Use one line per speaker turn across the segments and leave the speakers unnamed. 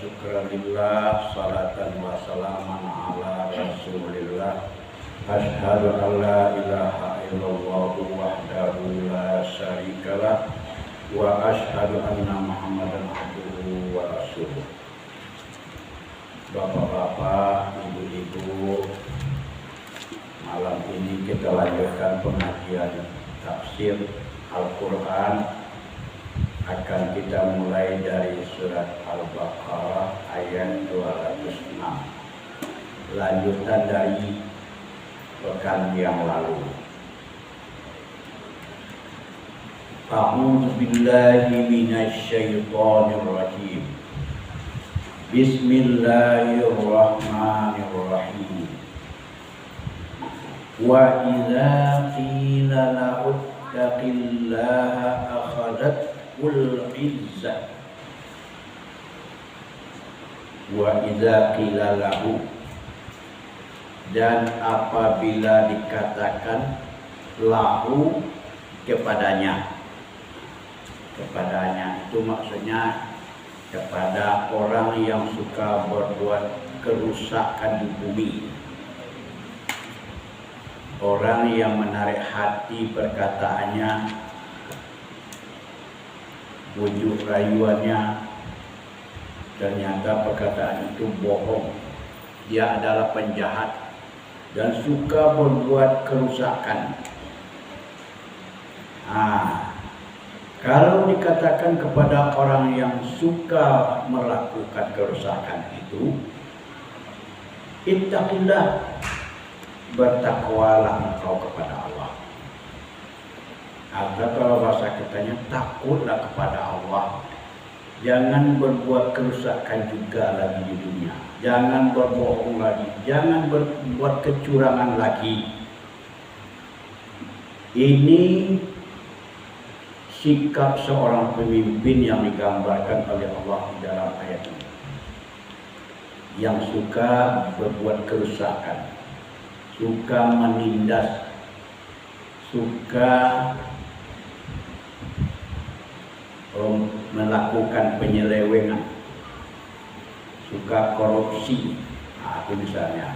syukra lillah, salatan wa salaman ala rasulillah. Asyhadu an la ilaha illallah wahdahu la syarikalah wa asyhadu anna Muhammadan abduhu wa rasuluh. Bapak-bapak, ibu-ibu, malam ini kita lanjutkan pengajian tafsir Al-Quran. Akan kita mulai dari surat Al-Baqarah ayat 206, lanjutan dari pekan yang lalu. A'udzu billahi minasy syaithanir rajim. Bismillahirrahmanirrahim. Wa idza qila lahu ittaqillaha akhadhatul izzah. Wa idza qila lahu, dan apabila dikatakan lahu kepadanya itu maksudnya kepada orang yang suka berbuat kerusakan di bumi, orang yang menarik hati perkataannya, bujuk rayuannya, ternyata perkataan itu bohong, dia adalah penjahat dan suka berbuat kerusakan. Kalau dikatakan kepada orang yang suka melakukan kerusakan itu, ittaqillah, bertakwalah engkau kepada Allah. Atau kalau bahasa kitanya, takutlah kepada Allah. Jangan berbuat kerusakan juga lagi di dunia. Jangan berbohong lagi. Jangan berbuat kecurangan lagi. Ini sikap seorang pemimpin yang digambarkan oleh Allah di dalam ayat ini. Yang suka berbuat kerusakan, suka menindas, suka melakukan penyelewengan, suka korupsi, itu misalnya.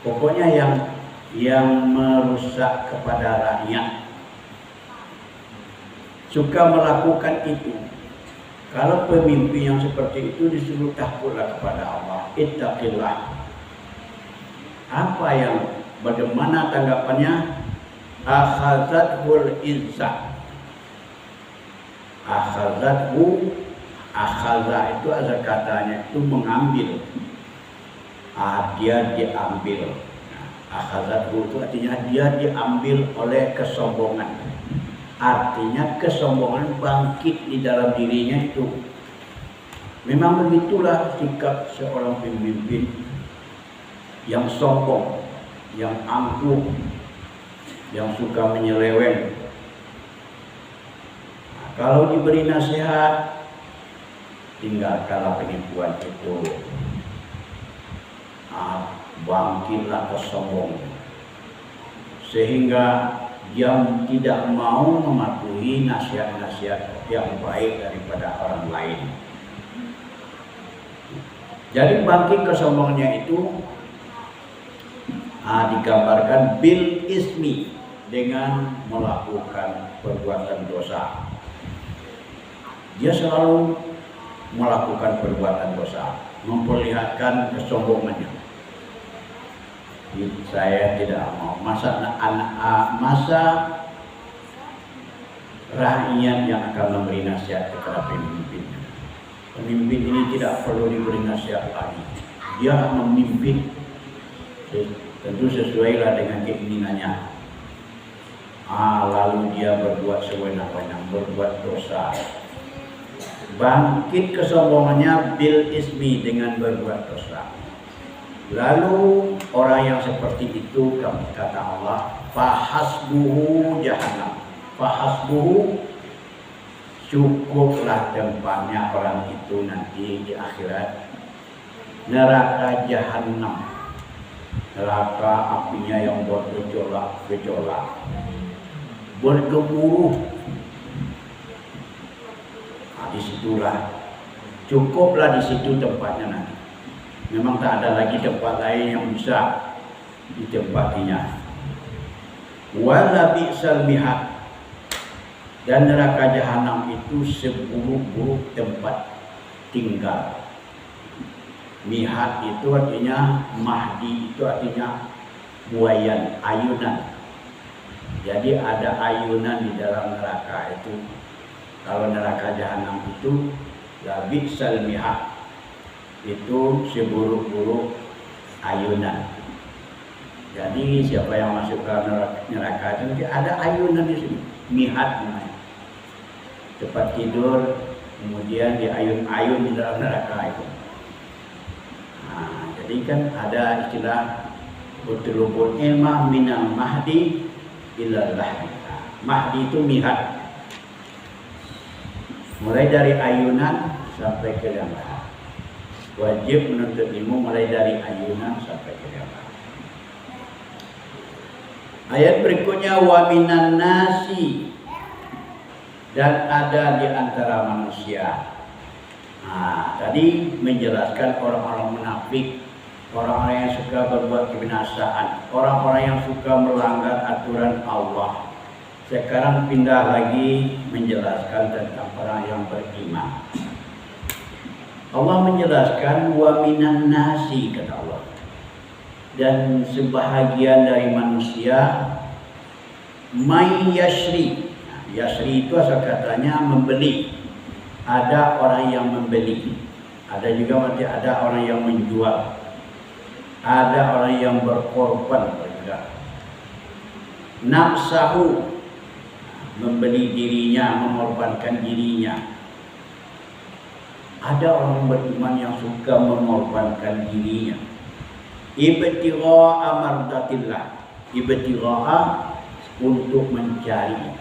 Pokoknya yang merusak kepada rakyat, suka melakukan itu. Kalau pemimpin yang seperti itu disuruh takutlah kepada Allah, ittaqillah. Bagaimana tanggapannya? Akhadzatul izzah. Akhadza itu asal katanya itu mengambil. Dia diambil. Akhadzatu itu artinya dia diambil oleh kesombongan. Artinya kesombongan bangkit di dalam dirinya itu. Memang begitulah sikap seorang pemimpin yang sombong, yang angkuh, yang suka menyeleweng. Kalau diberi nasihat, tinggalkanlah penipuan itu. Bangkitlah kesombongan, sehingga dia tidak mau mematuhi nasihat-nasihat yang baik daripada orang lain. Jadi bangkit kesombongannya itu digambarkan bil ismi, dengan melakukan perbuatan dosa. Dia selalu melakukan perbuatan dosa, memperlihatkan kesombongannya. Saya tidak mau masa rakyat yang akan memberi nasihat kepada pemimpin. Pemimpin ini tidak perlu diberi nasihat lagi. Dia memimpin tentu sesuailah dengan keinginannya. Lalu dia berbuat sewenang-wenang, berbuat dosa. Bangkit kesombongannya bil ismi, dengan berbuat dosa. Lalu orang yang seperti itu, kata Allah, fahasbuhu jahannam. Fahasbuhu, cukuplah tempatnya orang itu nanti di akhirat, neraka jahannam, neraka apinya yang bergejolak-gejolak, bergemuruh. Disitulah Cukuplah di situ tempatnya nanti. Memang tak ada lagi tempat lain yang bisa ditempatinya. Wala bi'sal mihad, dan neraka jahanam itu seburuk-buruk tempat tinggal. Mihad itu artinya, mahdi itu artinya buayan, ayunan. Jadi ada ayunan di dalam neraka itu. Kalau neraka jahanam itu la bi'sal mihad, itu seburuk-buruk ayunan. Jadi siapa yang masuk ke neraka itu ada ayunan di sini, mihad namanya. Tempat tidur, kemudian di ayun-ayun di dalam neraka itu. Nah, jadi kan ada istilah utulubul ilma minal mahdi ilal lahdi. Mahdi itu mihad, mulai dari ayunan sampai ke liang lahat. Wajib menuntut ilmu mulai dari ayunan sampai ke liang lahat. Ayat berikutnya, wa minan nasi, dan ada di antara manusia. Nah, tadi menjelaskan orang-orang munafik, orang-orang yang suka berbuat kebinasaan, orang-orang yang suka melanggar aturan Allah. Sekarang pindah lagi menjelaskan tentang orang yang beriman. Allah menjelaskan wa minan nasi, kata Allah. Dan sebahagian dari manusia may yashri. Yashri itu asal katanya membeli. Ada orang yang membeli. Ada juga berarti ada orang yang menjual. Ada orang yang berkorban juga. Nafsahu, membeli dirinya, mengorbankan dirinya. Ada orang beriman yang suka mengorbankan dirinya. Ibtigha'a mardatillah, ibtigha'a untuk mencari,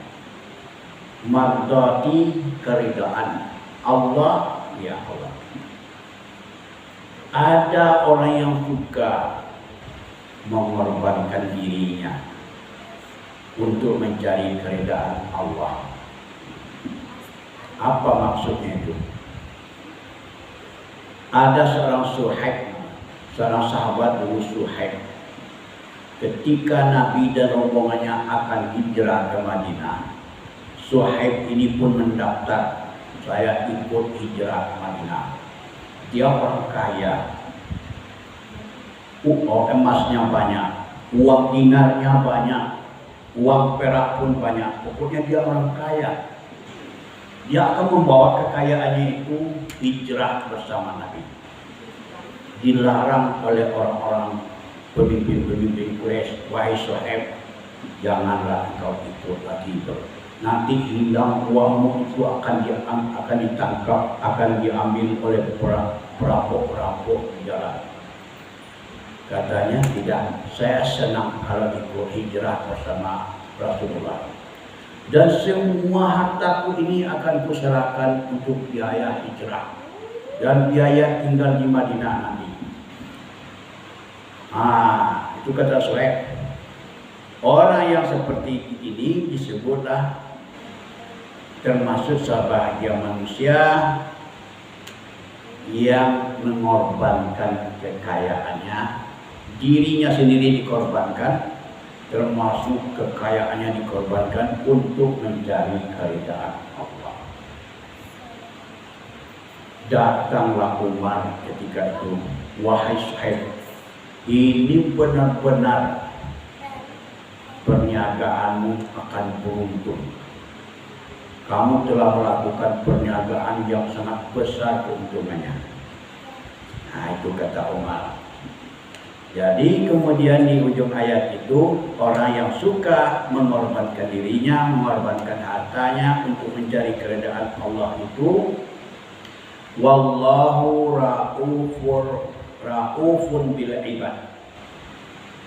mardati keridaan Allah, ya Allah. Ada orang yang suka mengorbankan dirinya untuk mencari keridaan Allah. Apa maksudnya itu? Ada seorang Suhaib, seorang sahabat dulu Suhaib. Ketika Nabi dan rombongannya akan hijrah ke Madinah, Suhaib ini pun mendaftar, saya ikut hijrah ke Madinah. Dia orang kaya, emasnya banyak, uang dinarnya banyak, uang perak pun banyak. Pokoknya dia orang kaya. Dia akan membawa kekayaannya itu hijrah bersama Nabi. Dilarang oleh orang-orang pemimpin-pemimpin Quraisy, wahai Suhaib, janganlah engkau ikut lagi itu. Nanti hilang uangmu itu akan ditangkap, akan diambil oleh perampok-perampok di jalan. Katanya tidak, saya senang kalau ikut hijrah bersama Rasulullah. Dan semua hartaku ini akan kuserahkan untuk biaya hijrah dan biaya tinggal di Madinah nanti. Itu kata Suhaib. Orang yang seperti ini disebutlah termasuk sebahagia manusia yang mengorbankan kekayaannya, dirinya sendiri dikorbankan, termasuk kekayaannya dikorbankan untuk mencari keridaan Allah. Datanglah Umar ketika itu, wahai Suhaib, ini benar-benar perniagaanmu akan beruntung. Kamu telah melakukan perniagaan yang sangat besar keuntungannya. Nah, itu kata Umar. Jadi kemudian di ujung ayat itu, orang yang suka mengorbankan dirinya, mengorbankan hartanya untuk mencari keridaan Allah itu, wallahu raufun bil ibad.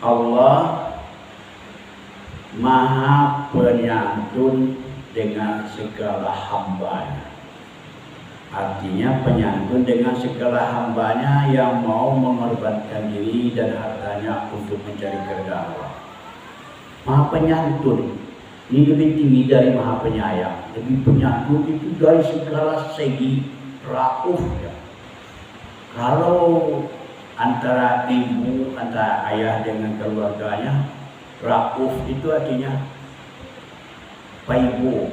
Allah Maha penyantun dengan segala hambanya. Artinya penyantun dengan segala hambanya yang mau mengorbankan diri dan hartanya untuk mencari keridaan Allah. Maha penyantun ini lebih tinggi dari maha penyayang. Lebih penyantun itu dari segala segi, rauf ya. Kalau antara ibu, antara ayah dengan keluarganya, rauf itu artinya paibo,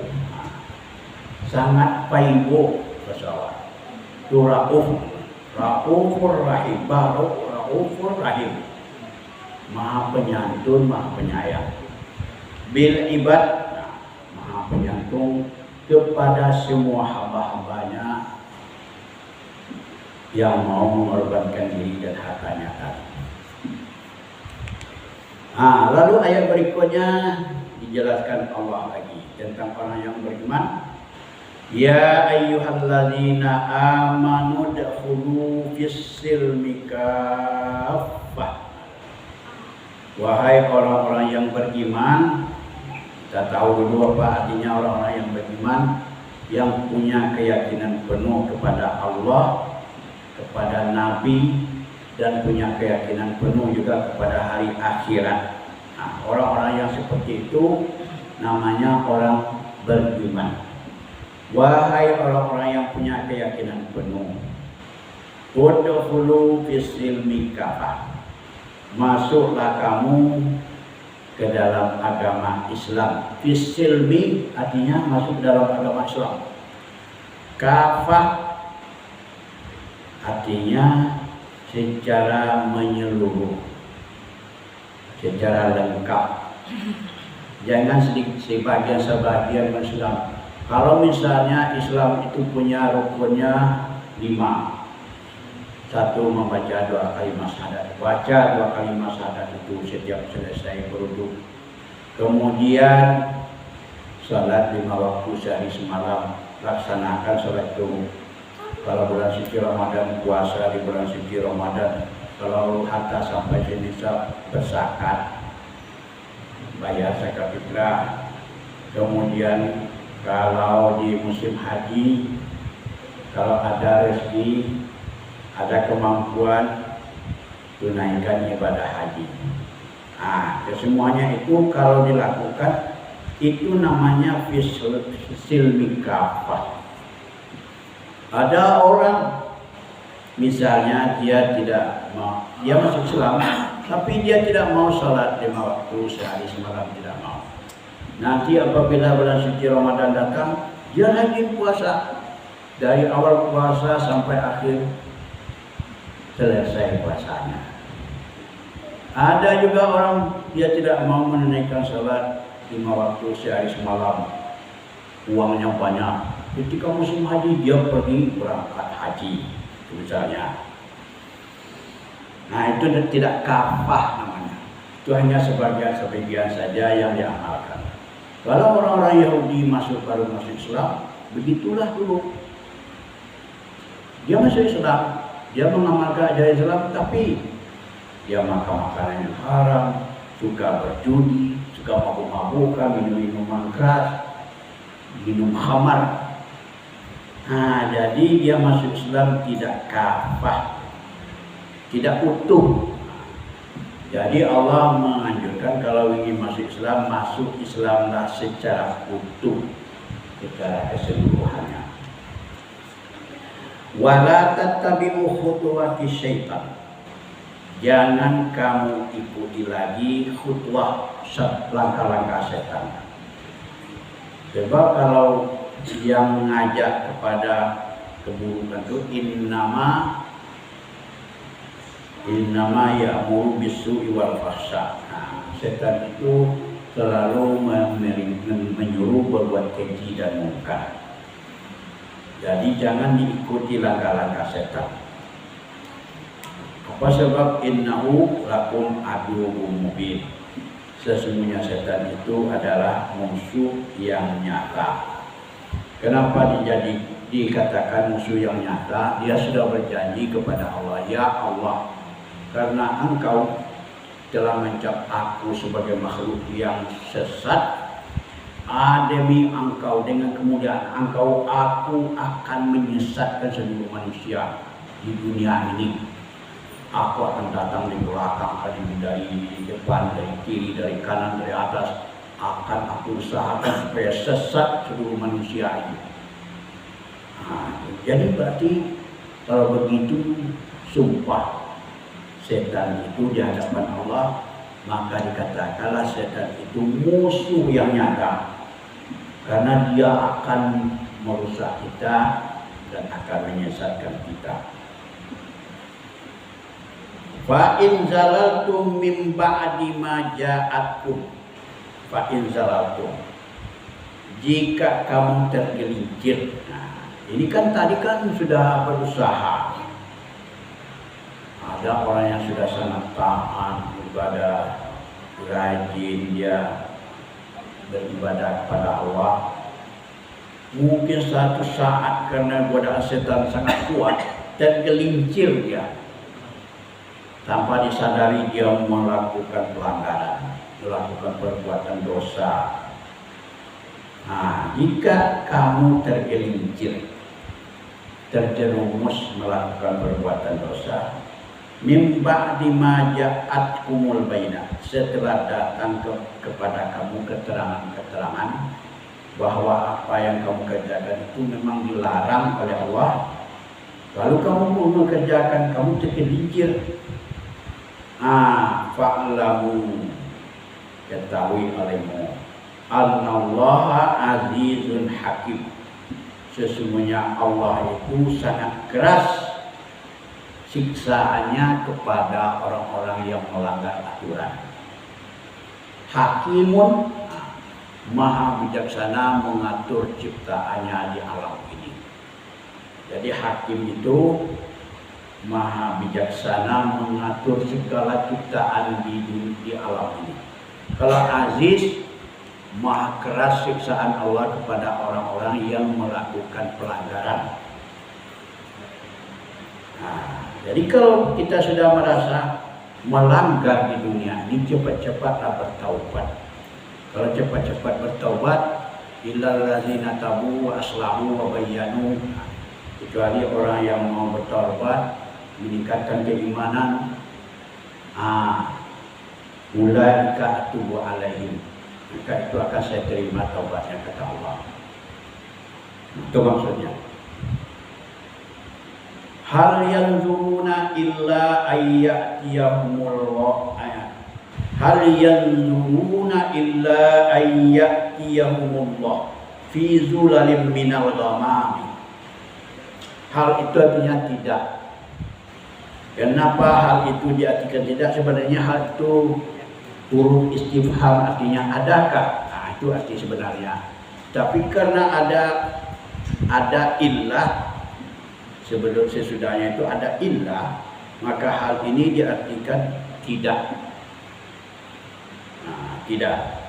sangat paibo pesawat. Itu raufur rahim, raufur rahim, maha penyantun, maha penyayang. Bil ibad, maha penyantun kepada semua hamba-hambanya yang mau mengorbankan diri dan hartanya tadi. Lalu ayat berikutnya dijelaskan Allah lagi tentang orang yang beriman. Ya ayyuhalladzina amanu dakhulu fis-silmi kaffah. Wahai orang-orang yang beriman, kita tahu dulu apa artinya orang-orang yang beriman, yang punya keyakinan penuh kepada Allah, kepada Nabi, dan punya keyakinan penuh juga kepada hari akhirat. Orang-orang yang seperti itu namanya orang beriman. Wahai orang-orang yang punya keyakinan penuh, udkhulu fis-silmi kaffah, masuklah kamu ke dalam agama Islam. Fis-silmi artinya masuk dalam agama Islam. Kafah artinya secara menyeluruh, secara lengkap. Jangan sebagian Islam. Kalau misalnya Islam itu punya rukunnya 5. 1, membaca 2 kalimat syahadat. Baca 2 kalimat syahadat itu setiap selesai berwudu. Kemudian salat 5 waktu sehari semalam. Laksanakan salat itu. Kalau bulan suci Ramadan, puasa di bulan suci Ramadan. Kalau harta sampai senisab, berzakat, bayar zakat fitrah. Kemudian kalau di musim haji, kalau ada rezeki, ada kemampuan, tunaikan ibadah haji. Semuanya itu kalau dilakukan, itu namanya fis-silmi kaffah. Ada orang misalnya dia tidak mau, dia masuk Islam, tapi dia tidak mau salat 5 waktu sehari semalam, tidak mau. Nanti apabila bulan suci Ramadan datang, dia lagi puasa dari awal puasa sampai akhir selesai puasanya. Ada juga orang dia tidak mau menunaikan salat 5 waktu sehari semalam, uangnya banyak. Ketika musim haji dia pergi berangkat haji misalnya. Itu tidak kafah namanya. Itu hanya sebagian saja yang diamalkan. Kalau orang-orang Yahudi baru masuk Islam, begitulah dulu. Dia masuk Islam, dia mengamalkan ajaran Islam, tapi dia makan makanan yang haram, suka berjudi, suka mabuk-mabukan, minum minuman keras, minum khamar. Jadi dia masuk Islam tidak kafah, tidak utuh. Jadi Allah menganjurkan kalau ingin masuk Islam, masuk Islamlah secara utuh, secara keseluruhannya. Wala tattabi'u khutuwati syaitan. Jangan kamu ikuti lagi khutwah, langkah-langkah setan. Sebab kalau yang mengajak kepada keburukan itu innama ya'muru bis-su'i wal fahsya. Setan itu selalu menyuruh berbuat keji dan mungkar. Jadi jangan diikuti langkah-langkah setan. Apa sebab? Innahu lakum aduwwum mubin. Sesungguhnya setan itu adalah musuh yang nyata. Kenapa dikatakan musuh yang nyata? Dia sudah berjanji kepada Allah, ya Allah, karena engkau telah mencap aku sebagai makhluk yang sesat, demi engkau dengan kemuliaan engkau, aku akan menyesatkan seluruh manusia di dunia ini. Aku akan datang di belakang, dari depan, dari kiri, dari kanan, dari atas. Akan aku usahakan supaya sesat seluruh manusia ini. Jadi berarti kalau begitu sumpah setan itu di hadapan Allah, maka dikatakanlah setan itu musuh yang nyata, karena dia akan merusak kita dan akan menyesatkan kita. Fa in zalaltum min ba'di ma ja'atkum, fa in zalaltum, jika kamu tergelincir. Nah, ini kan tadi kan sudah berusaha. Ada orang yang sudah sangat taat ibadah, rajin dia beribadah kepada Allah. Mungkin satu saat karena godaan setan sangat kuat, tergelincir dia. Tanpa disadari dia melakukan pelanggaran, melakukan perbuatan dosa. Nah, jika kamu tergelincir, terjerumus melakukan perbuatan dosa, min ba'di ma ja'atkumul bayyinah, setelah datang kepada kamu keterangan-keterangan bahwa apa yang kamu kerjakan itu memang dilarang oleh Allah, lalu kamu pun mengerjakan, kamu tergelincir. Fa'lamu, ketahui olehmu, annallaha azizun hakim, sesungguhnya Allah itu sangat keras siksaannya kepada orang-orang yang melanggar aturan. Hakimun, maha bijaksana mengatur ciptaannya di alam ini. Jadi hakim itu maha bijaksana mengatur segala ciptaan di alam ini. Kalau aziz, maha keras siksaan Allah kepada orang-orang yang melakukan pelanggaran. Nah, jadi kalau kita sudah merasa melanggar di dunia ini, cepat-cepatlah bertaubat. Kalau cepat-cepat bertaubat, illal ladzina tabu wa aslahu wa bayyanu, kecuali orang yang mau bertaubat, meningkatkan keimanan, ulaika atubu alaihim, maka itu akan saya terima taubatnya, kata Allah. Itu maksudnya. Hal yanzuruna illa ayyatiyahumullah, hal yanzuruna illa ayyatiyahumullah fi zulalim minal ghamami. Hal itu artinya tidak. Kenapa hal itu diartikan tidak? Sebenarnya hal itu huruf istifham, artinya adakah? Nah, itu arti sebenarnya. Tapi karena ada illah, sebelum sesudahnya itu ada illah, maka hal ini diartikan tidak. Nah, tidak.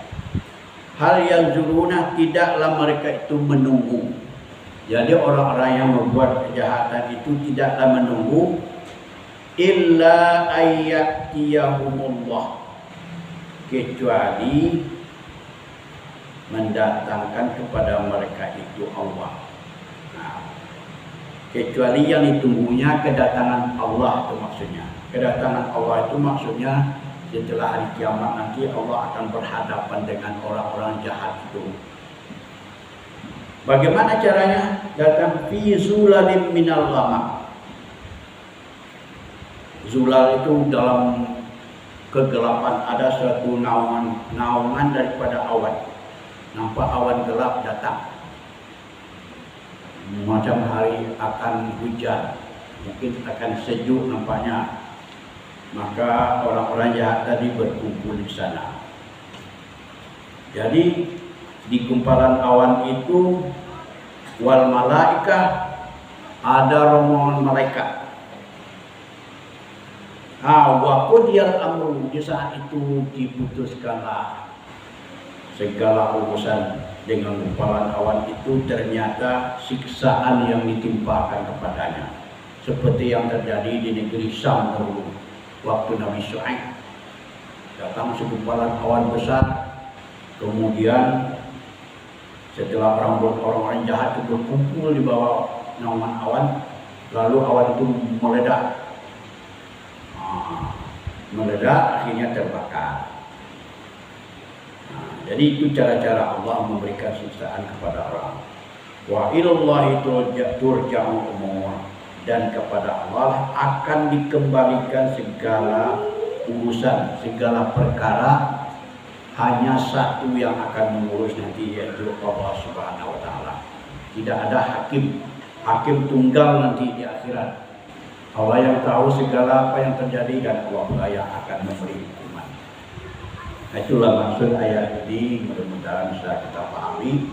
Hal yang zuruna, tidaklah mereka itu menunggu. Jadi orang-orang yang membuat kejahatan itu tidaklah menunggu illa ayyatiyahumullah, kecuali mendatangkan kepada mereka itu Allah. Nah, kecuali yang ditunggunya kedatangan Allah, itu maksudnya. Kedatangan Allah itu maksudnya setelah hari kiamat nanti Allah akan berhadapan dengan orang-orang jahat itu. Bagaimana caranya? Datang fi zulalim minal ghamam. Zulal itu dalam kegelapan, ada suatu naungan daripada awan. Nampak awan gelap datang. Macam hari akan hujan, mungkin akan sejuk nampaknya. Maka orang-orang jahat tadi berkumpul di sana. Jadi di gumpalan awan itu wal malaika, ada rombongan malaikat. Wa qudiyal amru, di saat itu diputuskanlah segala urusan. Dengan gumpalan awan itu ternyata siksaan yang ditimpakan kepadanya, seperti yang terjadi di negeri Syam dahulu waktu Nabi Syuaib. Datang segumpalan awan besar, kemudian setelah orang-orang jahat itu berkumpul di bawah naungan awan, lalu awan itu meledak. Akhirnya terbakar. Jadi itu cara-cara Allah memberikan siksaan kepada orang. Wa ilallahi turja'ul umur, dan kepada Allah akan dikembalikan segala urusan, segala perkara. Hanya satu yang akan mengurus nanti, yaitu Allah Subhanahu wa Ta'ala. Tidak ada hakim tunggal nanti di akhirat. Allah yang tahu segala apa yang terjadi dan Allah yang akan memberi hukuman. Itulah maksud ayat ini, mudah-mudahan bisa kita pahami.